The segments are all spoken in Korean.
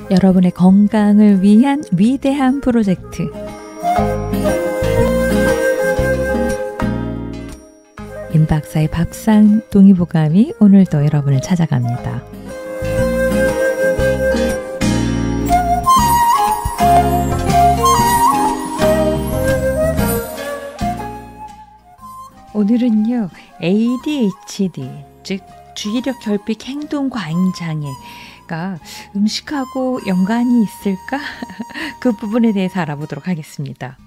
여러분의 건강을 위한 위대한 프로젝트 임박사의 밥상 동의보감이 오늘도 여러분을 찾아갑니다. 오늘은요, ADHD, 즉 주의력 결핍 행동 과잉 장애가 음식하고 연관이 있을까? 그 부분에 대해서 알아보도록 하겠습니다.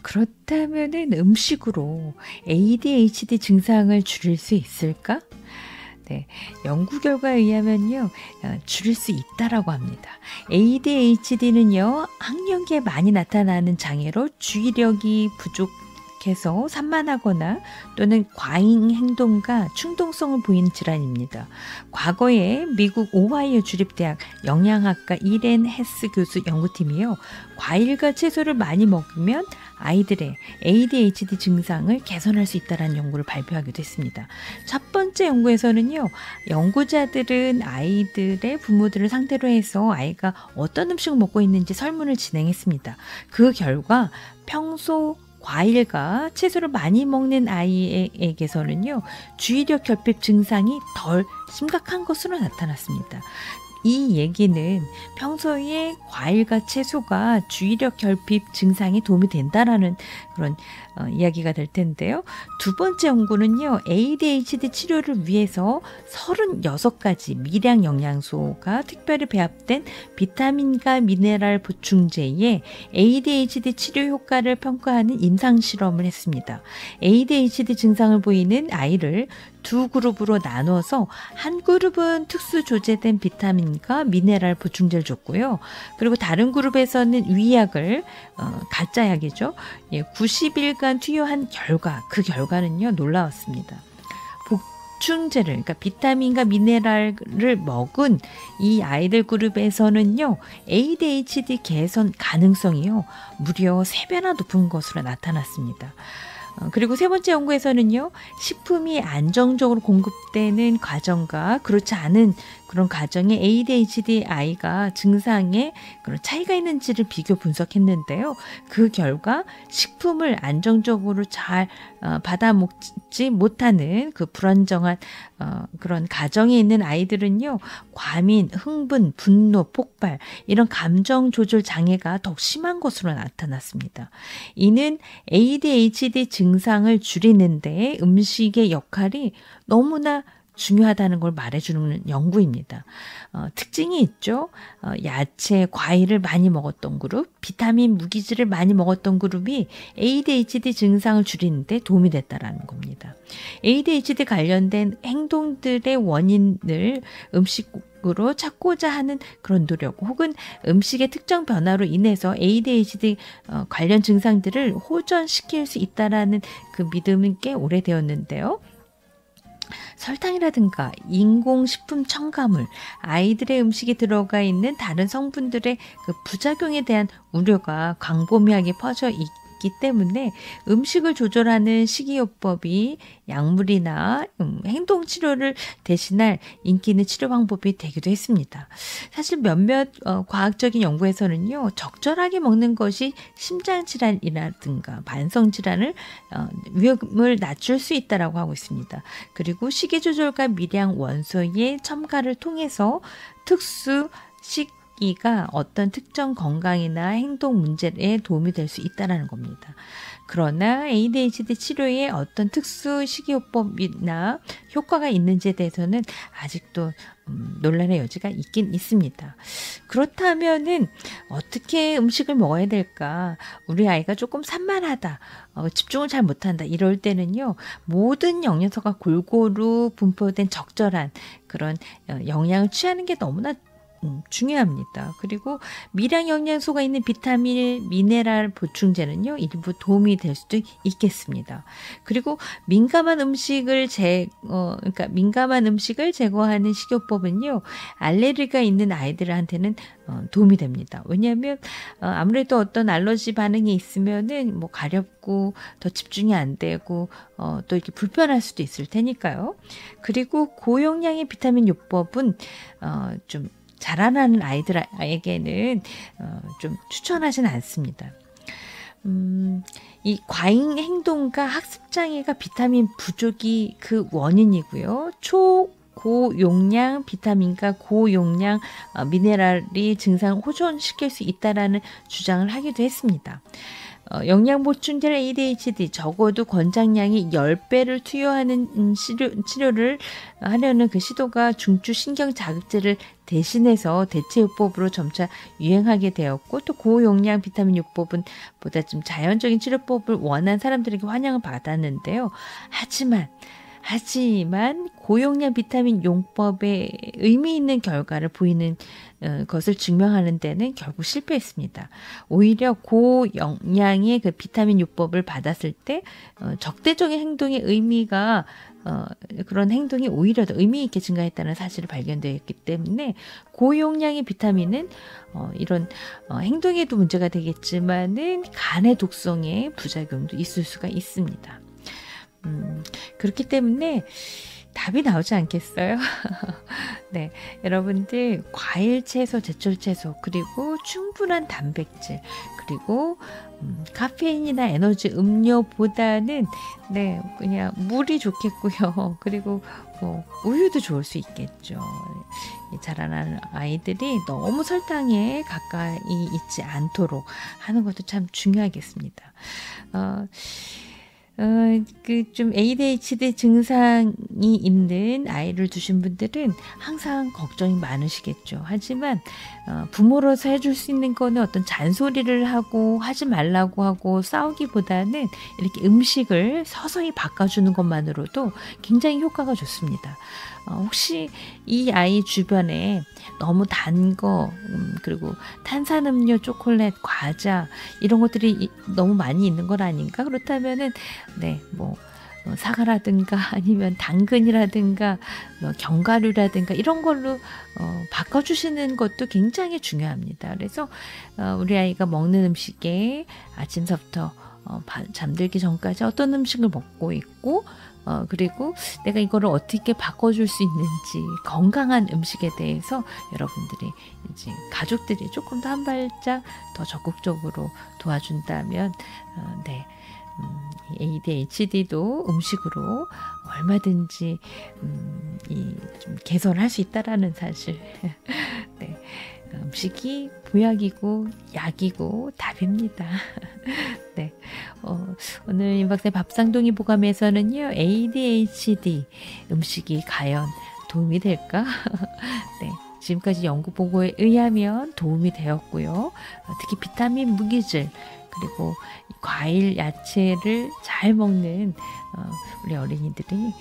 그렇다면은 음식으로 ADHD 증상을 줄일 수 있을까? 네, 연구 결과에 의하면요, 줄일 수 있다라고 합니다. ADHD는요, 학령기에 많이 나타나는 장애로 주의력이 부족해서 산만하거나 또는 과잉 행동과 충동성을 보이는 질환입니다. 과거에 미국 오하이오 주립대학 영양학과 이렌 헤스 교수 연구팀이요, 과일과 채소를 많이 먹으면 아이들의 ADHD 증상을 개선할 수 있다는 연구를 발표하기도 했습니다. 첫 번째 연구에서는요, 연구자들은 아이들의 부모들을 상대로 해서 아이가 어떤 음식을 먹고 있는지 설문을 진행했습니다. 그 결과 평소 과일과 채소를 많이 먹는 아이에게서는요, 주의력 결핍 증상이 덜 심각한 것으로 나타났습니다. 이 얘기는 평소에 과일과 채소가 주의력 결핍 증상에 도움이 된다라는 그런 이야기가 될 텐데요. 두 번째 연구는요, ADHD 치료를 위해서 36가지 미량 영양소가 특별히 배합된 비타민과 미네랄 보충제에 ADHD 치료 효과를 평가하는 임상 실험을 했습니다. ADHD 증상을 보이는 아이를 두 그룹으로 나눠서 한 그룹은 특수 조제된 비타민과 미네랄 보충제를 줬고요. 그리고 다른 그룹에서는 위약을, 가짜 약이죠. 90일간 투여한 결과, 그 결과는요, 놀라웠습니다. 보충제를, 그러니까 비타민과 미네랄을 먹은 이 아이들 그룹에서는요, ADHD 개선 가능성이요, 무려 3배나 높은 것으로 나타났습니다. 그리고 세 번째 연구에서는요, 식품이 안정적으로 공급되는 가정과 그렇지 않은 그런 가정의 ADHD 아이가 증상에 그런 차이가 있는지를 비교 분석했는데요. 그 결과 식품을 안정적으로 잘 받아 먹지 못하는 그 불안정한 그런 가정에 있는 아이들은요, 과민, 흥분, 분노, 폭발 이런 감정 조절 장애가 더욱 심한 것으로 나타났습니다. 이는 ADHD 증상을 줄이는데 음식의 역할이 너무나 중요하다는 걸 말해주는 연구입니다. 특징이 있죠. 야채, 과일을 많이 먹었던 그룹, 비타민, 무기질을 많이 먹었던 그룹이 ADHD 증상을 줄이는데 도움이 됐다는 겁니다. ADHD 관련된 행동들의 원인을 음식으로 찾고자 하는 그런 노력, 혹은 음식의 특정 변화로 인해서 ADHD 관련 증상들을 호전시킬 수 있다라는 그 믿음은 꽤 오래되었는데요. 설탕이라든가 인공식품 첨가물, 아이들의 음식에 들어가 있는 다른 성분들의 그 부작용에 대한 우려가 광범위하게 퍼져 있기 때문에 음식을 조절하는 식이요법이 약물이나 행동치료를 대신할 인기 있는 치료 방법이 되기도 했습니다. 사실 몇몇 과학적인 연구에서는요, 적절하게 먹는 것이 심장질환이라든가 만성질환을 위험을 낮출 수 있다고 하고 있습니다. 그리고 식이조절과 미량 원소의 첨가를 통해서 특수 이가 어떤 특정 건강이나 행동 문제에 도움이 될 수 있다는 겁니다. 그러나 ADHD 치료에 어떤 특수 식이요법이나 효과가 있는지에 대해서는 아직도 논란의 여지가 있긴 있습니다. 그렇다면은 어떻게 음식을 먹어야 될까? 우리 아이가 조금 산만하다, 집중을 잘 못한다, 이럴 때는요, 모든 영양소가 골고루 분포된 적절한 그런 영양을 취하는 게 너무나 중요합니다. 그리고 미량 영양소가 있는 비타민, 미네랄 보충제는요, 일부 도움이 될 수도 있겠습니다. 그리고 민감한 음식을 제거하는 식이요법은요, 알레르기가 있는 아이들한테는 도움이 됩니다. 왜냐하면 아무래도 어떤 알러지 반응이 있으면은 뭐 가렵고 더 집중이 안 되고 또 이렇게 불편할 수도 있을 테니까요. 그리고 고용량의 비타민 요법은 좀 자라나는 아이들에게는 좀 추천하진 않습니다. 이 과잉 행동과 학습 장애가 비타민 부족이 그 원인이고요. 고용량 비타민과 고용량 미네랄이 증상을 호전시킬 수 있다라는 주장을 하기도 했습니다. 영양 보충제 ADHD 적어도 권장량이 10배를 투여하는 치료를 하려는 그 시도가 중추 신경 자극제를 대신해서 대체요법으로 점차 유행하게 되었고, 또 고용량 비타민 요법은 보다 좀 자연적인 치료법을 원한 사람들에게 환영을 받았는데요. 하지만 고용량 비타민 용법에 의미 있는 결과를 보이는 것을 증명하는 데는 결국 실패했습니다. 오히려 고영양의 그 비타민 요법을 받았을 때 적대적인 행동의 의미가 그런 행동이 오히려 더 의미 있게 증가했다는 사실이 발견되었기 때문에 고용량의 비타민은 이런 행동에도 문제가 되겠지만은 간의 독성에 부작용도 있을 수가 있습니다. 그렇기 때문에 답이 나오지 않겠어요? 네, 여러분들 과일, 채소, 제철 채소, 그리고 충분한 단백질, 그리고 카페인이나 에너지 음료보다는 네, 그냥 물이 좋겠고요. 그리고 뭐 우유도 좋을 수 있겠죠. 자라나는 아이들이 너무 설탕에 가까이 있지 않도록 하는 것도 참 중요하겠습니다. 그 좀 ADHD 증상이 있는 아이를 두신 분들은 항상 걱정이 많으시겠죠. 하지만 부모로서 해줄 수 있는 거는 어떤 잔소리를 하고 하지 말라고 하고 싸우기보다는 이렇게 음식을 서서히 바꿔주는 것만으로도 굉장히 효과가 좋습니다. 혹시 이 아이 주변에 너무 단 거, 그리고 탄산음료, 초콜릿, 과자 이런 것들이 너무 많이 있는 건 아닌가? 그렇다면은 네, 뭐 사과라든가 아니면 당근이라든가 견과류라든가 이런 걸로 바꿔주시는 것도 굉장히 중요합니다. 그래서 우리 아이가 먹는 음식에 아침서부터 잠들기 전까지 어떤 음식을 먹고 있고 그리고 내가 이거를 어떻게 바꿔줄 수 있는지 건강한 음식에 대해서 여러분들이 이제 가족들이 조금 더 한 발짝 더 적극적으로 도와준다면 네. ADHD도 음식으로 얼마든지 좀 개선할 수 있다라는 사실. 네. 음식이 보약이고 약이고 답입니다. 네. 오늘 임박사의 밥상동이 보감에서는요, ADHD 음식이 과연 도움이 될까? 네. 지금까지 연구 보고에 의하면 도움이 되었고요. 특히 비타민, 무기질, 그리고 과일, 야채를 잘 먹는 우리 어린이들이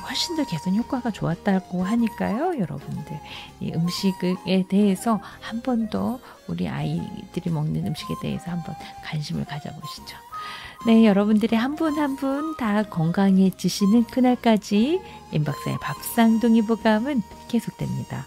훨씬 더 개선 효과가 좋았다고 하니까요. 여러분들 이 음식에 대해서 한 번 더 우리 아이들이 먹는 음식에 대해서 한번 관심을 가져보시죠. 네, 여러분들이 한 분 한 분 다 건강해지시는 그날까지 임박사의 밥상둥이 보감은 계속됩니다.